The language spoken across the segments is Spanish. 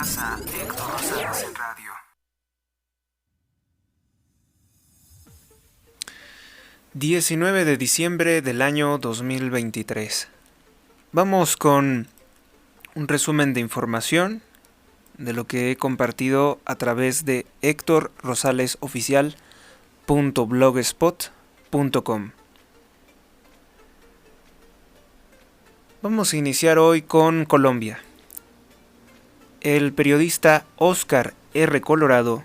Escuchas a Héctor Rosales en radio. ...19 de diciembre del año 2023. Vamos con un resumen de información de lo que he compartido a través de hectorrosalesoficial.blogspot.com. Vamos a iniciar hoy con Colombia. El periodista Oscar R. Colorado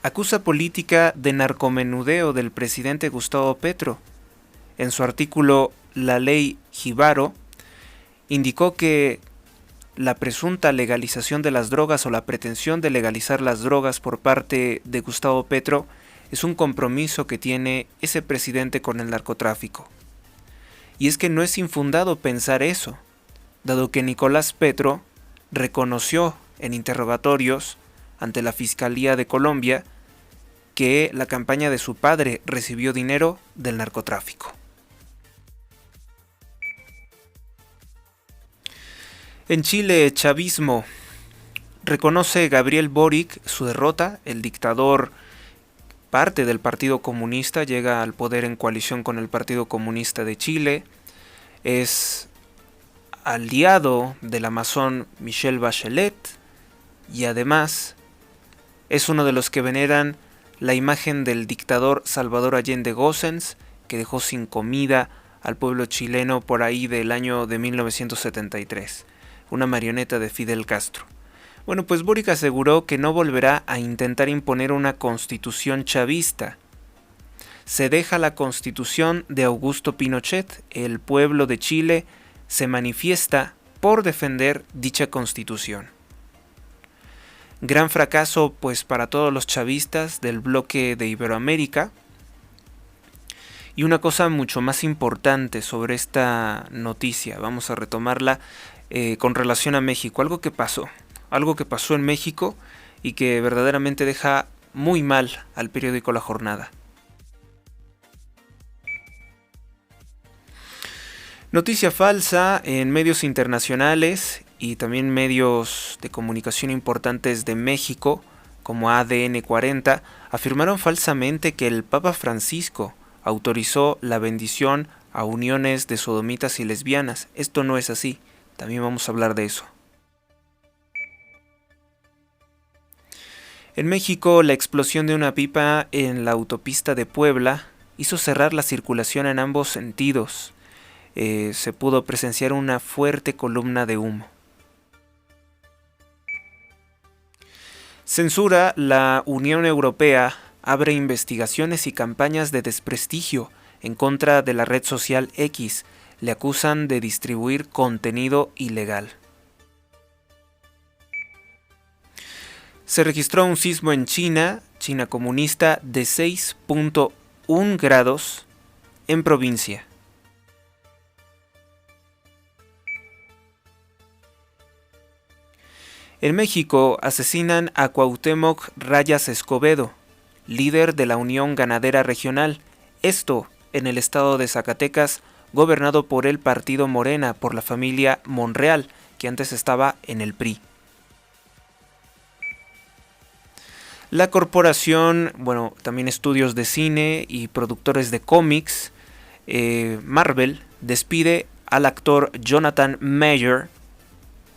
acusa política de narcomenudeo del presidente Gustavo Petro. En su artículo La Ley Jíbaro, indicó que la presunta legalización de las drogas o la pretensión de legalizar las drogas por parte de Gustavo Petro es un compromiso que tiene ese presidente con el narcotráfico. Y es que no es infundado pensar eso, dado que Nicolás Petro reconoció en interrogatorios ante la Fiscalía de Colombia que la campaña de su padre recibió dinero del narcotráfico. En Chile, chavismo. Reconoce Gabriel Boric su derrota. El dictador, parte del Partido Comunista, llega al poder en coalición con el Partido Comunista de Chile. Es aliado del amazón Michelle Bachelet y además es uno de los que veneran la imagen del dictador Salvador Allende Gossens, que dejó sin comida al pueblo chileno por ahí del año de 1973. Una marioneta de Fidel Castro. Bueno, pues Boric aseguró que no volverá a intentar imponer una constitución chavista. Se deja la constitución de Augusto Pinochet. El pueblo de Chile se manifiesta por defender dicha constitución. Gran fracaso pues para todos los chavistas del bloque de Iberoamérica. Y una cosa mucho más importante sobre esta noticia, vamos a retomarla con relación a México, algo que pasó en México y que verdaderamente deja muy mal al periódico La Jornada. Noticia falsa en medios internacionales y también medios de comunicación importantes de México, como ADN 40, afirmaron falsamente que el Papa Francisco autorizó la bendición a uniones de sodomitas y lesbianas. Esto no es así. También vamos a hablar de eso. En México, la explosión de una pipa en la autopista de Puebla hizo cerrar la circulación en ambos sentidos. Se pudo presenciar una fuerte columna de humo. Censura. La Unión Europea abre investigaciones y campañas de desprestigio en contra de la red social X. Le acusan de distribuir contenido ilegal. Se registró un sismo en China comunista, de 6.1 grados en provincia. En México asesinan a Cuauhtémoc Rayas Escobedo, líder de la Unión Ganadera Regional, esto en el estado de Zacatecas, gobernado por el partido Morena, por la familia Monreal, que antes estaba en el PRI. La corporación, también estudios de cine y productores de cómics, Marvel, despide al actor Jonathan Mayer,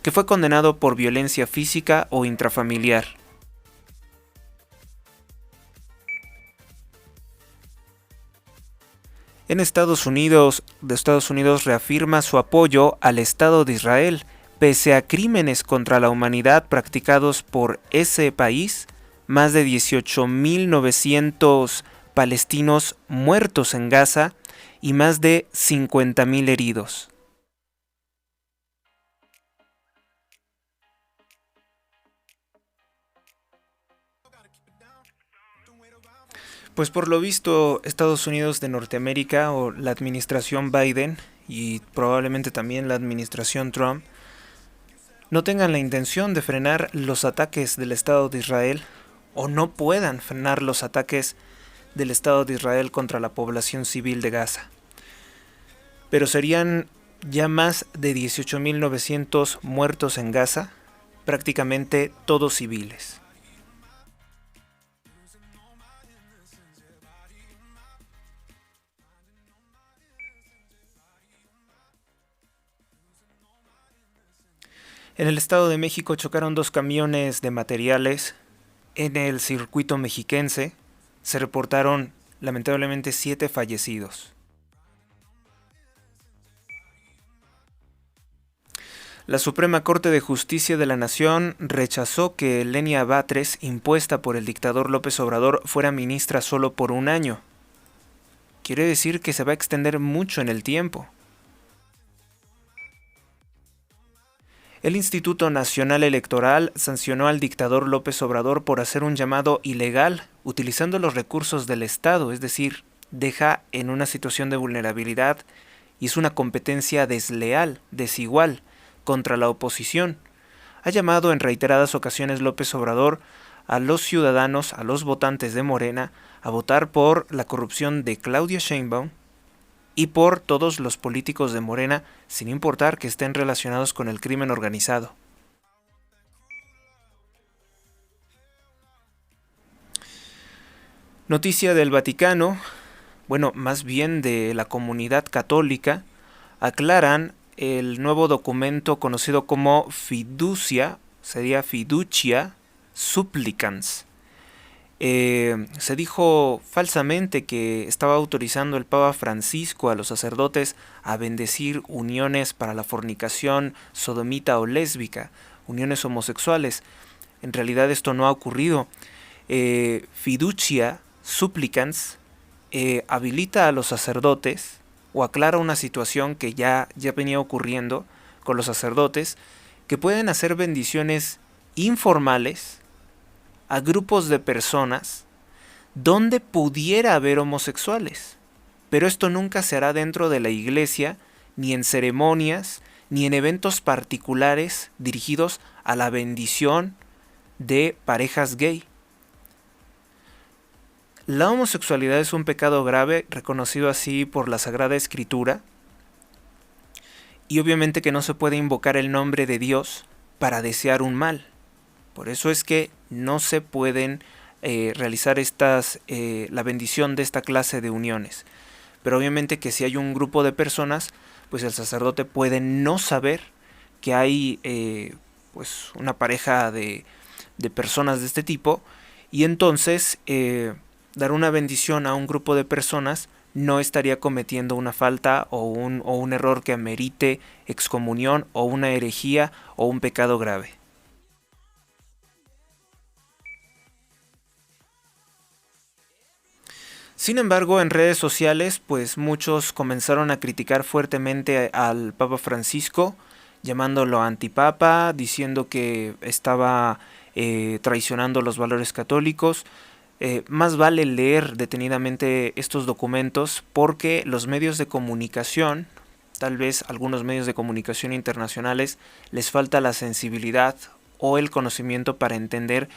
que fue condenado por violencia física o intrafamiliar. En Estados Unidos reafirma su apoyo al Estado de Israel, pese a crímenes contra la humanidad practicados por ese país, más de 18.900 palestinos muertos en Gaza y más de 50.000 heridos. Pues por lo visto, Estados Unidos de Norteamérica o la administración Biden y probablemente también la administración Trump no tengan la intención de frenar los ataques del Estado de Israel o no puedan frenar los ataques del Estado de Israel contra la población civil de Gaza. Pero serían ya más de 18.900 muertos en Gaza prácticamente todos civiles. En el Estado de México chocaron dos camiones de materiales. En el circuito mexiquense se reportaron lamentablemente 7 fallecidos. La Suprema Corte de Justicia de la Nación rechazó que Lenia Batres, impuesta por el dictador López Obrador, fuera ministra solo por un año. Quiere decir que se va a extender mucho en el tiempo. El Instituto Nacional Electoral sancionó al dictador López Obrador por hacer un llamado ilegal utilizando los recursos del Estado, es decir, deja en una situación de vulnerabilidad y es una competencia desleal, desigual, contra la oposición. Ha llamado en reiteradas ocasiones López Obrador a los ciudadanos, a los votantes de Morena, a votar por la corrupción de Claudia Sheinbaum y por todos los políticos de Morena, sin importar que estén relacionados con el crimen organizado. Noticia del Vaticano, bueno, más bien de la comunidad católica, aclaran el nuevo documento conocido como Fiducia, sería Fiducia Supplicans. Se dijo falsamente que estaba autorizando el Papa Francisco a los sacerdotes a bendecir uniones para la fornicación sodomita o lésbica, uniones homosexuales. En realidad esto no ha ocurrido. Fiducia Supplicans habilita a los sacerdotes o aclara una situación que ya venía ocurriendo con los sacerdotes, que pueden hacer bendiciones informales a grupos de personas donde pudiera haber homosexuales. Pero esto nunca se hará dentro de la iglesia, ni en ceremonias, ni en eventos particulares dirigidos a la bendición de parejas gay. La homosexualidad es un pecado grave, reconocido así por la Sagrada Escritura, y obviamente que no se puede invocar el nombre de Dios para desear un mal. Por eso es que no se pueden realizar la bendición de esta clase de uniones. Pero obviamente que si hay un grupo de personas, pues el sacerdote puede no saber que hay pues una pareja de personas de este tipo, y entonces dar una bendición a un grupo de personas no estaría cometiendo una falta o un error que amerite excomunión o una herejía o un pecado grave. Sin embargo, en redes sociales, pues muchos comenzaron a criticar fuertemente al Papa Francisco, llamándolo antipapa, diciendo que estaba traicionando los valores católicos. Más vale leer detenidamente estos documentos porque los medios de comunicación, tal vez algunos medios de comunicación internacionales, les falta la sensibilidad o el conocimiento para entender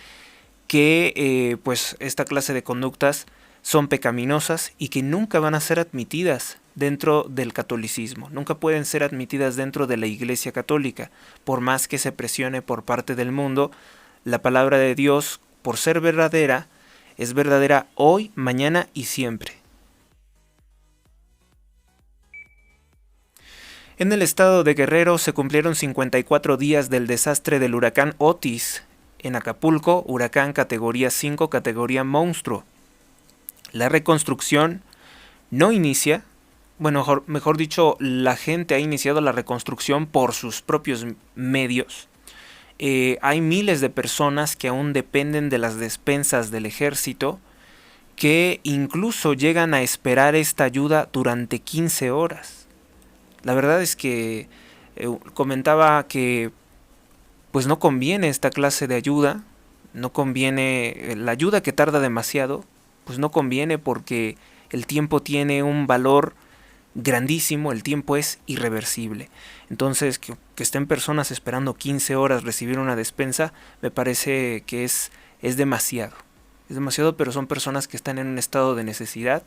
que pues esta clase de conductas son pecaminosas y que nunca van a ser admitidas dentro del catolicismo, nunca pueden ser admitidas dentro de la Iglesia Católica, por más que se presione por parte del mundo. La palabra de Dios, por ser verdadera, es verdadera hoy, mañana y siempre. En el estado de Guerrero se cumplieron 54 días del desastre del huracán Otis. En Acapulco, huracán categoría 5, categoría monstruo. La reconstrucción no inicia, bueno, mejor dicho, la gente ha iniciado la reconstrucción por sus propios medios. Hay miles de personas que aún dependen de las despensas del ejército, que incluso llegan a esperar esta ayuda durante 15 horas. La verdad es que comentaba que pues no conviene esta clase de ayuda, no conviene la ayuda que tarda demasiado, pues no conviene porque el tiempo tiene un valor grandísimo, el tiempo es irreversible. Entonces, que estén personas esperando 15 horas recibir una despensa, me parece que es demasiado. Es demasiado, pero son personas que están en un estado de necesidad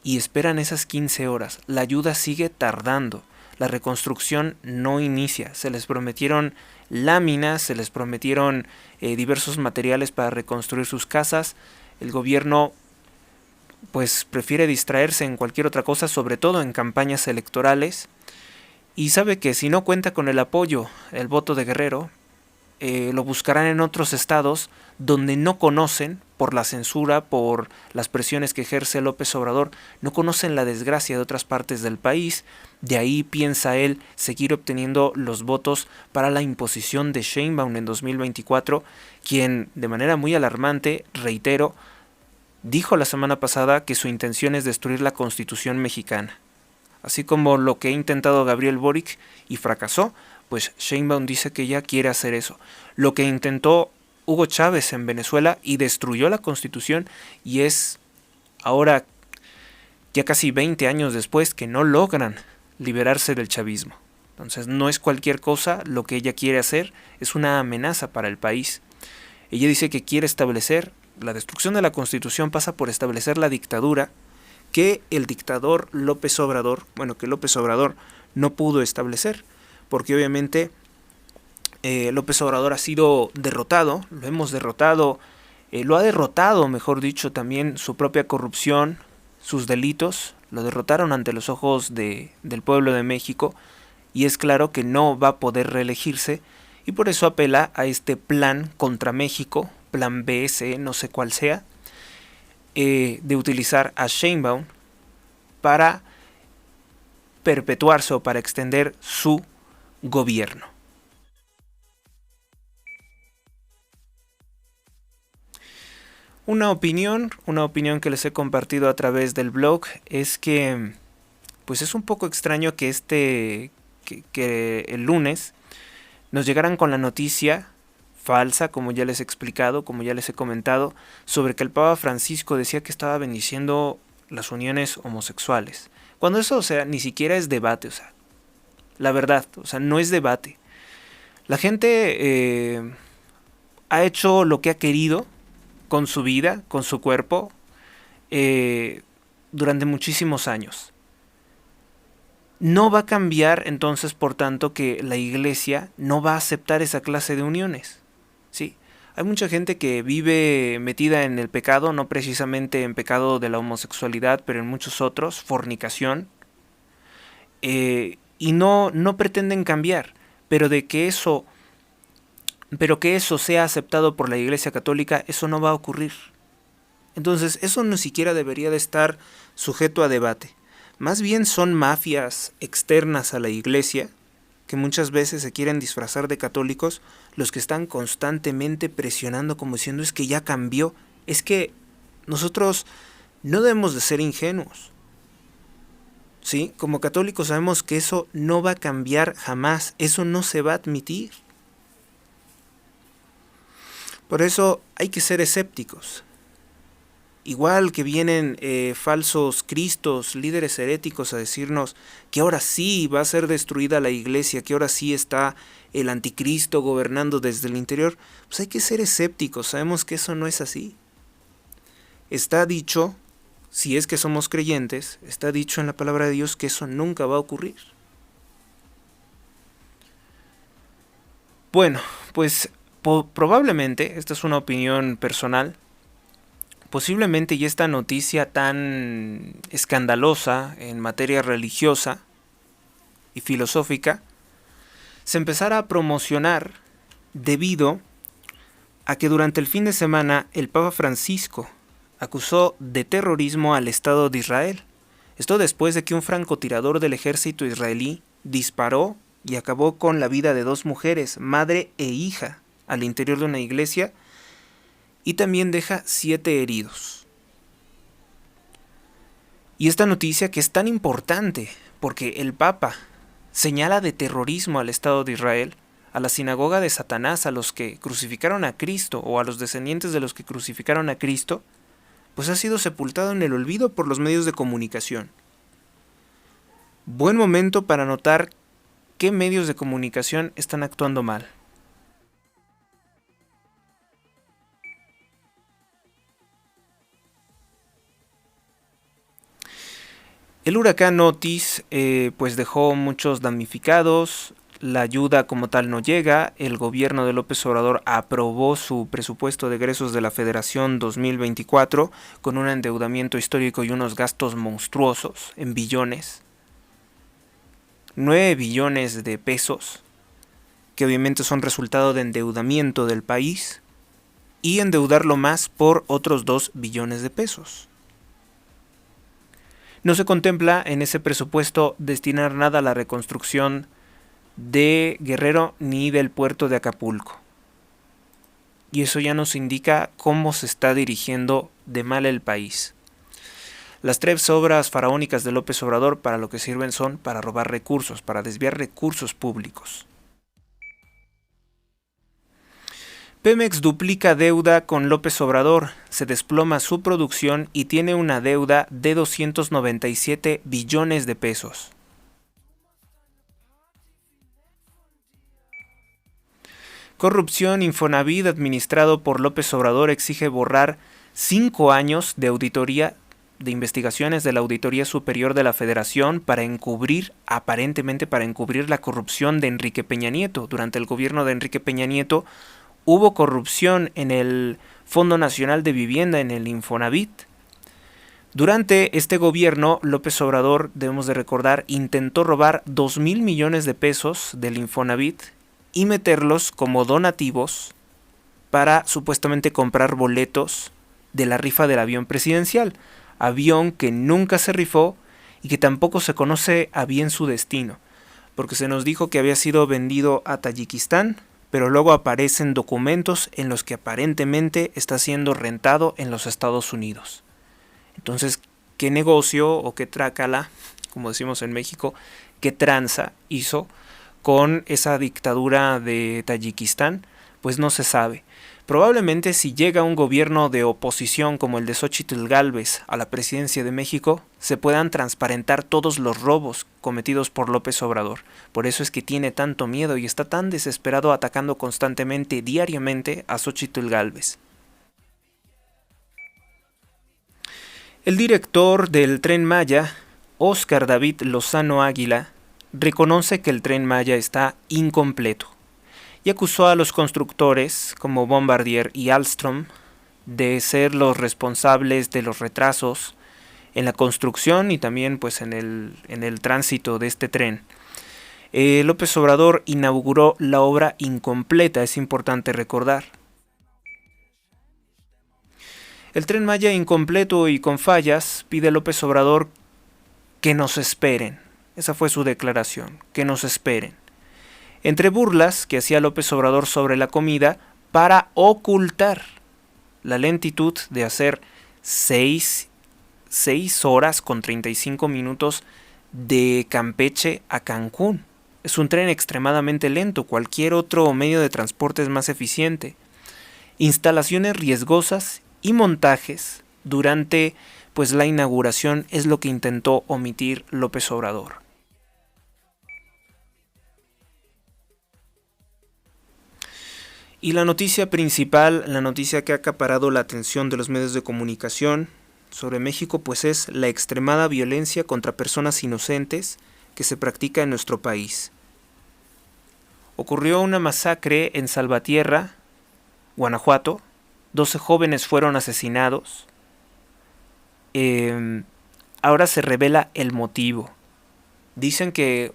y esperan esas 15 horas. La ayuda sigue tardando. la reconstrucción no inicia. Se les prometieron láminas, se les prometieron diversos materiales para reconstruir sus casas. El gobierno pues prefiere distraerse en cualquier otra cosa, sobre todo en campañas electorales, y sabe que si no cuenta con el apoyo, el voto de Guerrero, lo buscarán en otros estados donde no conocen, por la censura, por las presiones que ejerce López Obrador, no conocen la desgracia de otras partes del país. De ahí piensa él seguir obteniendo los votos para la imposición de Sheinbaum en 2024, quien de manera muy alarmante, reitero, dijo la semana pasada que su intención es destruir la Constitución mexicana. Así como lo que ha intentado Gabriel Boric y fracasó, pues Sheinbaum dice que ya quiere hacer eso. Lo que intentó Hugo Chávez en Venezuela y destruyó la Constitución, y es ahora, ya casi 20 años después, que no logran liberarse del chavismo. Entonces no es cualquier cosa lo que ella quiere hacer, es una amenaza para el país. Ella dice que quiere establecer, la destrucción de la Constitución pasa por establecer la dictadura que el dictador López Obrador, que López Obrador no pudo establecer, porque obviamente López Obrador ha sido derrotado, lo hemos derrotado, lo ha derrotado, mejor dicho, también su propia corrupción, sus delitos, lo derrotaron ante los ojos del pueblo de México, y es claro que no va a poder reelegirse, y por eso apela a este plan contra México, plan BS, no sé cuál sea, de utilizar a Sheinbaum para perpetuarse o para extender su gobierno. Una opinión que les he compartido a través del blog es que pues es un poco extraño que que el lunes nos llegaran con la noticia falsa, como ya les he explicado, como ya les he comentado, sobre que el Papa Francisco decía que estaba bendiciendo las uniones homosexuales. Cuando eso, ni siquiera es debate, la verdad, no es debate. La gente ha hecho lo que ha querido con su vida, con su cuerpo, durante muchísimos años. No va a cambiar entonces, por tanto, que la Iglesia no va a aceptar esa clase de uniones. ¿Sí? Hay mucha gente que vive metida en el pecado, no precisamente en pecado de la homosexualidad, pero en muchos otros, fornicación, y no pretenden cambiar, pero que eso sea aceptado por la Iglesia Católica, eso no va a ocurrir. Entonces, eso no siquiera debería de estar sujeto a debate. Más bien son mafias externas a la Iglesia, que muchas veces se quieren disfrazar de católicos, los que están constantemente presionando como diciendo es que ya cambió. Es que nosotros no debemos de ser ingenuos. ¿Sí? Como católicos sabemos que eso no va a cambiar jamás, eso no se va a admitir. Por eso hay que ser escépticos. Igual que vienen falsos cristos, líderes heréticos a decirnos que ahora sí va a ser destruida la iglesia, que ahora sí está el anticristo gobernando desde el interior, pues hay que ser escépticos, sabemos que eso no es así. Está dicho, si es que somos creyentes, está dicho en la palabra de Dios que eso nunca va a ocurrir. Bueno, pues probablemente, esta es una opinión personal, posiblemente y esta noticia tan escandalosa en materia religiosa y filosófica se empezara a promocionar debido a que durante el fin de semana el Papa Francisco acusó de terrorismo al Estado de Israel. Esto después de que un francotirador del ejército israelí disparó y acabó con la vida de 2 mujeres, madre e hija, al interior de una iglesia, y también deja 7 heridos. Y esta noticia que es tan importante, porque el Papa señala de terrorismo al Estado de Israel, a la sinagoga de Satanás, a los que crucificaron a Cristo, o a los descendientes de los que crucificaron a Cristo, pues ha sido sepultado en el olvido por los medios de comunicación. Buen momento para notar qué medios de comunicación están actuando mal. El huracán Otis pues dejó muchos damnificados, la ayuda como tal no llega, el gobierno de López Obrador aprobó su presupuesto de egresos de la Federación 2024 con un endeudamiento histórico y unos gastos monstruosos en billones, 9 billones de pesos, que obviamente son resultado de endeudamiento del país, y endeudarlo más por otros 2 billones de pesos. No se contempla en ese presupuesto destinar nada a la reconstrucción de Guerrero ni del puerto de Acapulco. Y eso ya nos indica cómo se está dirigiendo de mal el país. Las 3 obras faraónicas de López Obrador para lo que sirven son para robar recursos, para desviar recursos públicos. Pemex duplica deuda con López Obrador, se desploma su producción y tiene una deuda de 297 billones de pesos. Corrupción. Infonavit, administrado por López Obrador, exige borrar 5 años de auditoría de investigaciones de la Auditoría Superior de la Federación aparentemente para encubrir la corrupción de Enrique Peña Nieto. Durante el gobierno de Enrique Peña Nieto hubo corrupción en el Fondo Nacional de Vivienda, en el Infonavit. Durante este gobierno, López Obrador, debemos de recordar, intentó robar 2,000 millones de pesos del Infonavit y meterlos como donativos para supuestamente comprar boletos de la rifa del avión presidencial, avión que nunca se rifó y que tampoco se conoce a bien su destino, porque se nos dijo que había sido vendido a Tayikistán, pero luego aparecen documentos en los que aparentemente está siendo rentado en los Estados Unidos. Entonces, ¿qué negocio o qué trácala, como decimos en México, qué tranza hizo con esa dictadura de Tayikistán? Pues no se sabe. Probablemente si llega un gobierno de oposición como el de Xóchitl Gálvez a la presidencia de México, se puedan transparentar todos los robos cometidos por López Obrador. Por eso es que tiene tanto miedo y está tan desesperado atacando constantemente, diariamente, a Xóchitl Gálvez. El director del Tren Maya, Óscar David Lozano Águila, reconoce que el Tren Maya está incompleto y acusó a los constructores como Bombardier y Alstom de ser los responsables de los retrasos en la construcción y también pues en el tránsito de este tren. López Obrador inauguró la obra incompleta, es importante recordar. El Tren Maya incompleto y con fallas, pide López Obrador que nos esperen. Esa fue su declaración, que nos esperen. Entre burlas que hacía López Obrador sobre la comida para ocultar la lentitud de hacer 6 horas con 35 minutos de Campeche a Cancún. Es un tren extremadamente lento, cualquier otro medio de transporte es más eficiente. Instalaciones riesgosas y montajes durante pues la inauguración es lo que intentó omitir López Obrador. Y la noticia principal, la noticia que ha acaparado la atención de los medios de comunicación sobre México, pues es la extremada violencia contra personas inocentes que se practica en nuestro país. Ocurrió una masacre en Salvatierra, Guanajuato. 12 jóvenes fueron asesinados. Ahora se revela el motivo. Dicen que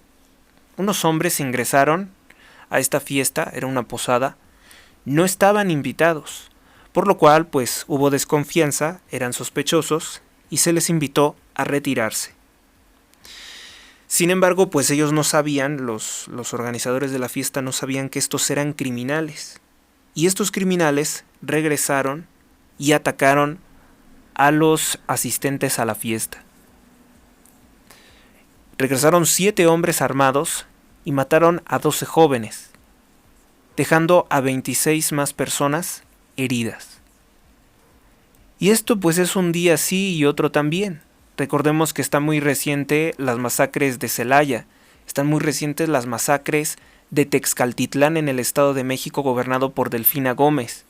unos hombres ingresaron a esta fiesta, era una posada, no estaban invitados, por lo cual pues hubo desconfianza, eran sospechosos y se les invitó a retirarse. Sin embargo, pues ellos no sabían, los organizadores de la fiesta no sabían que estos eran criminales. Y estos criminales regresaron y atacaron a los asistentes a la fiesta. Regresaron 7 hombres armados y mataron a 12 jóvenes, dejando a 26 más personas heridas. Y esto pues es un día sí y otro también. Recordemos que está muy reciente las masacres de Celaya, están muy recientes las masacres de Texcaltitlán en el Estado de México gobernado por Delfina Gómez.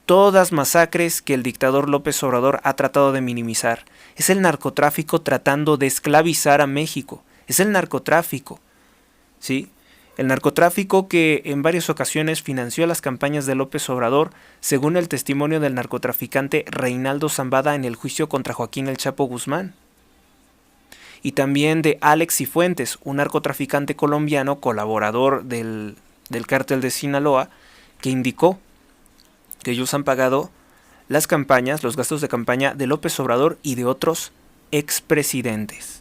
Todas masacres que el dictador López Obrador ha tratado de minimizar Es el narcotráfico tratando de esclavizar a México. Es el narcotráfico, ¿sí? El narcotráfico que en varias ocasiones financió las campañas de López Obrador, según el testimonio del narcotraficante Reinaldo Zambada en el juicio contra Joaquín El Chapo Guzmán. Y también de Alex Cifuentes, un narcotraficante colombiano colaborador del cártel de Sinaloa, que indicó que ellos han pagado las campañas, los gastos de campaña de López Obrador y de otros expresidentes.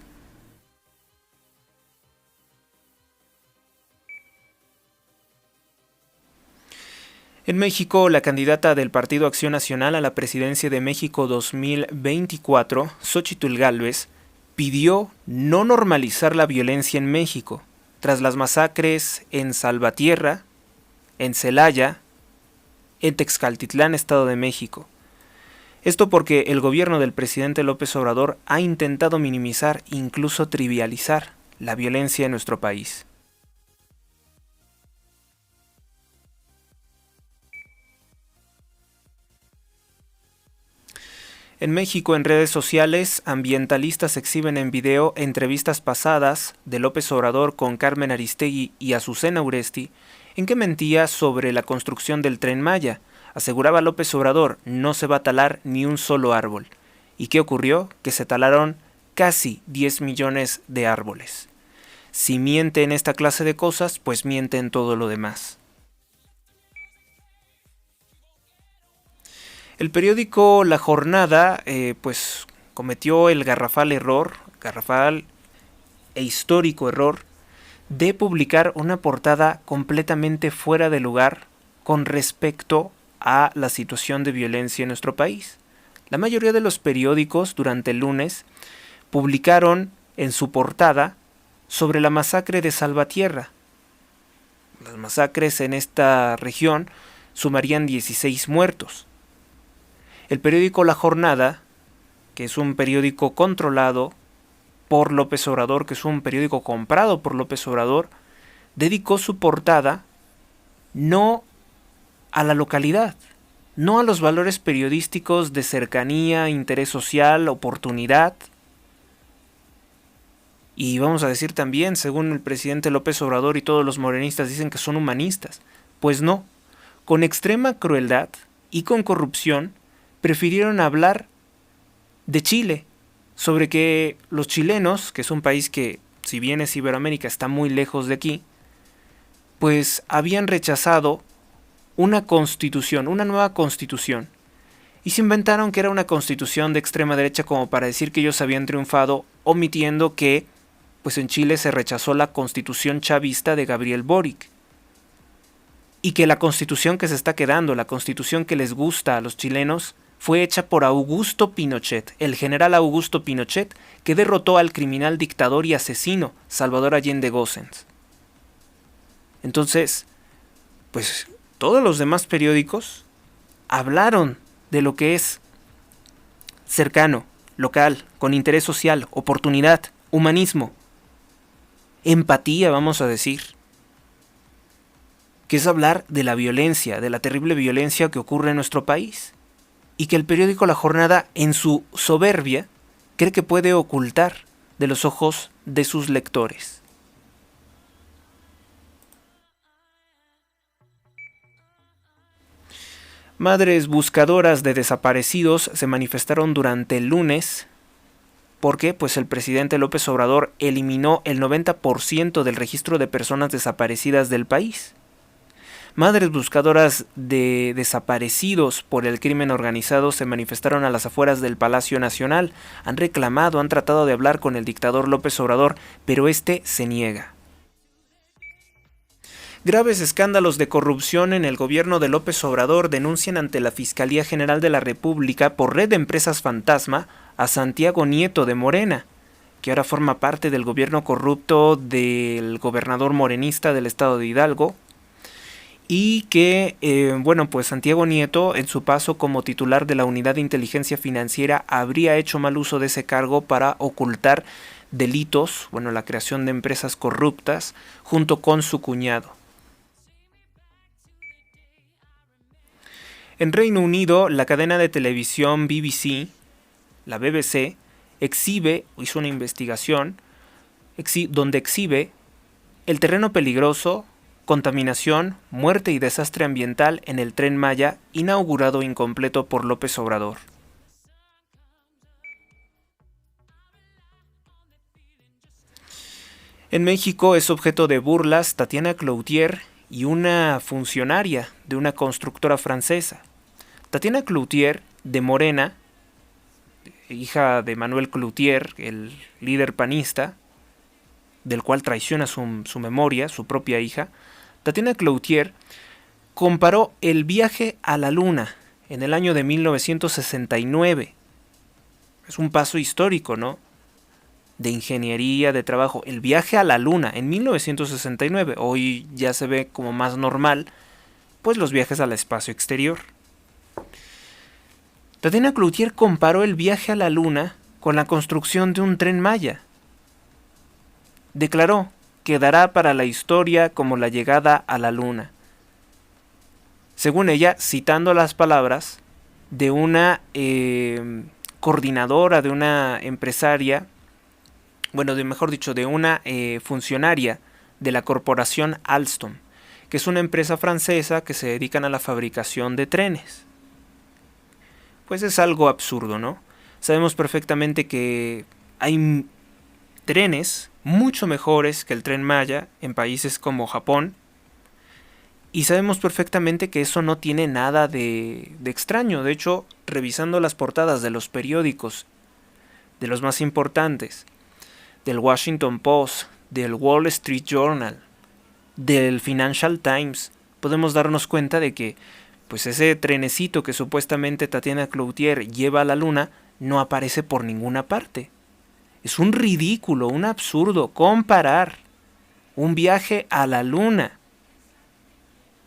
En México, la candidata del Partido Acción Nacional a la presidencia de México 2024, Xóchitl Gálvez, pidió no normalizar la violencia en México, tras las masacres en Salvatierra, en Celaya, en Texcaltitlán, Estado de México. Esto porque el gobierno del presidente López Obrador ha intentado minimizar, incluso trivializar, la violencia en nuestro país. En México, en redes sociales, ambientalistas exhiben en video entrevistas pasadas de López Obrador con Carmen Aristegui y Azucena Uresti, en que mentía sobre la construcción del Tren Maya. Aseguraba López Obrador, no se va a talar ni un solo árbol. ¿Y qué ocurrió? Que se talaron casi 10 millones de árboles. Si miente en esta clase de cosas, pues miente en todo lo demás. El periódico La Jornada pues cometió el garrafal e histórico error de publicar una portada completamente fuera de lugar con respecto a la situación de violencia en nuestro país. La mayoría de los periódicos durante el lunes publicaron en su portada sobre la masacre de Salvatierra. Las masacres en esta región sumarían 16 muertos. El periódico La Jornada, que es un periódico controlado por López Obrador, que es un periódico comprado por López Obrador, dedicó su portada no a la localidad, no a los valores periodísticos de cercanía, interés social, oportunidad. Y vamos a decir también, según el presidente López Obrador y todos los morenistas dicen que son humanistas. Pues no, con extrema crueldad y con corrupción, prefirieron hablar de Chile, sobre que los chilenos, que es un país que, si bien es Iberoamérica, está muy lejos de aquí, pues habían rechazado una constitución, una nueva constitución, y se inventaron que era una constitución de extrema derecha como para decir que ellos habían triunfado, omitiendo que, pues en Chile se rechazó la constitución chavista de Gabriel Boric, y que la constitución que se está quedando, la constitución que les gusta a los chilenos, fue hecha por Augusto Pinochet, el general Augusto Pinochet, que derrotó al criminal dictador y asesino Salvador Allende Gossens. Entonces, pues todos los demás periódicos hablaron de lo que es cercano, local, con interés social, oportunidad, humanismo, empatía, vamos a decir, que es hablar de la violencia, de la terrible violencia que ocurre en nuestro país. Y que el periódico La Jornada, en su soberbia, cree que puede ocultar de los ojos de sus lectores. Madres buscadoras de desaparecidos se manifestaron durante el lunes porque pues el presidente López Obrador eliminó el 90% del registro de personas desaparecidas del país. Madres buscadoras de desaparecidos por el crimen organizado se manifestaron a las afueras del Palacio Nacional. Han reclamado, han tratado de hablar con el dictador López Obrador, pero este se niega. Graves escándalos de corrupción en el gobierno de López Obrador denuncian ante la Fiscalía General de la República por red de empresas fantasma a Santiago Nieto de Morena, que ahora forma parte del gobierno corrupto del gobernador morenista del estado de Hidalgo, y que, pues Santiago Nieto, en su paso como titular de la Unidad de Inteligencia Financiera, habría hecho mal uso de ese cargo para ocultar delitos, la creación de empresas corruptas, junto con su cuñado. En Reino Unido, la cadena de televisión BBC, la BBC, hizo una investigación donde exhibe el terreno peligroso, contaminación, muerte y desastre ambiental en el Tren Maya inaugurado incompleto por López Obrador. En México es objeto de burlas Tatiana Cloutier y una funcionaria de una constructora francesa. Tatiana Cloutier, de Morena, hija de Manuel Cloutier, el líder panista, del cual traiciona su memoria, su propia hija, Tatiana Cloutier comparó el viaje a la Luna en el año de 1969. Es un paso histórico, ¿no? De ingeniería, de trabajo. El viaje a la Luna en 1969. Hoy ya se ve como más normal, pues los viajes al espacio exterior. Tatiana Cloutier comparó el viaje a la Luna con la construcción de un Tren Maya. Declaró: quedará para la historia como la llegada a la Luna. Según ella, citando las palabras de una coordinadora, de una empresaria, de una funcionaria de la corporación Alstom, que es una empresa francesa que se dedican a la fabricación de trenes. Pues es algo absurdo, ¿no? Sabemos perfectamente que hay trenes mucho mejores que el Tren Maya en países como Japón, y sabemos perfectamente que eso no tiene nada de extraño. De hecho, revisando las portadas de los periódicos, de los más importantes, del Washington Post, del Wall Street Journal, del Financial Times, podemos darnos cuenta de que pues ese trenecito que supuestamente Tatiana Cloutier lleva a la Luna no aparece por ninguna parte. Es un ridículo, un absurdo comparar un viaje a la Luna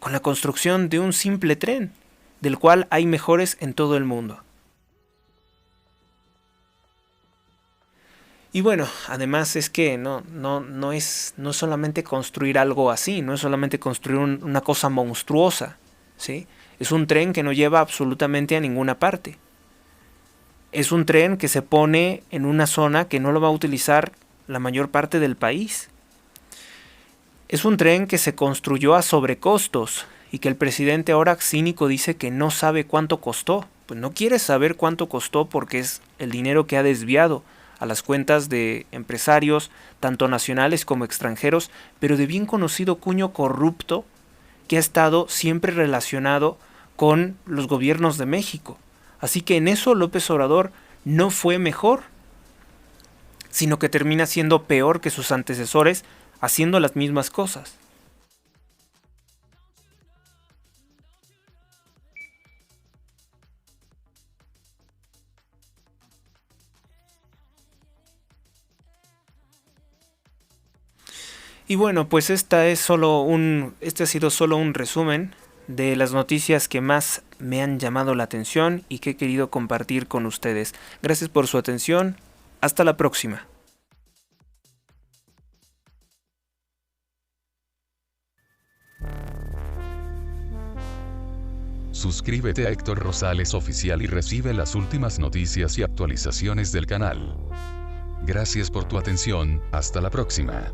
con la construcción de un simple tren, del cual hay mejores en todo el mundo. Y bueno, además es que no es solamente construir algo así, no es solamente construir una cosa monstruosa, ¿sí? Es un tren que no lleva absolutamente a ninguna parte. Es un tren que se pone en una zona que no lo va a utilizar la mayor parte del país. Es un tren que se construyó a sobrecostos y que el presidente ahora cínico dice que no sabe cuánto costó. Pues no quiere saber cuánto costó porque es el dinero que ha desviado a las cuentas de empresarios, tanto nacionales como extranjeros, pero de bien conocido cuño corrupto que ha estado siempre relacionado con los gobiernos de México. Así que en eso López Obrador no fue mejor, sino que termina siendo peor que sus antecesores, haciendo las mismas cosas. Y bueno, pues este ha sido solo un resumen de las noticias que más me han llamado la atención y que he querido compartir con ustedes. Gracias por su atención. Hasta la próxima. Suscríbete a Héctor Rosales Oficial y recibe las últimas noticias y actualizaciones del canal. Gracias por tu atención, hasta la próxima.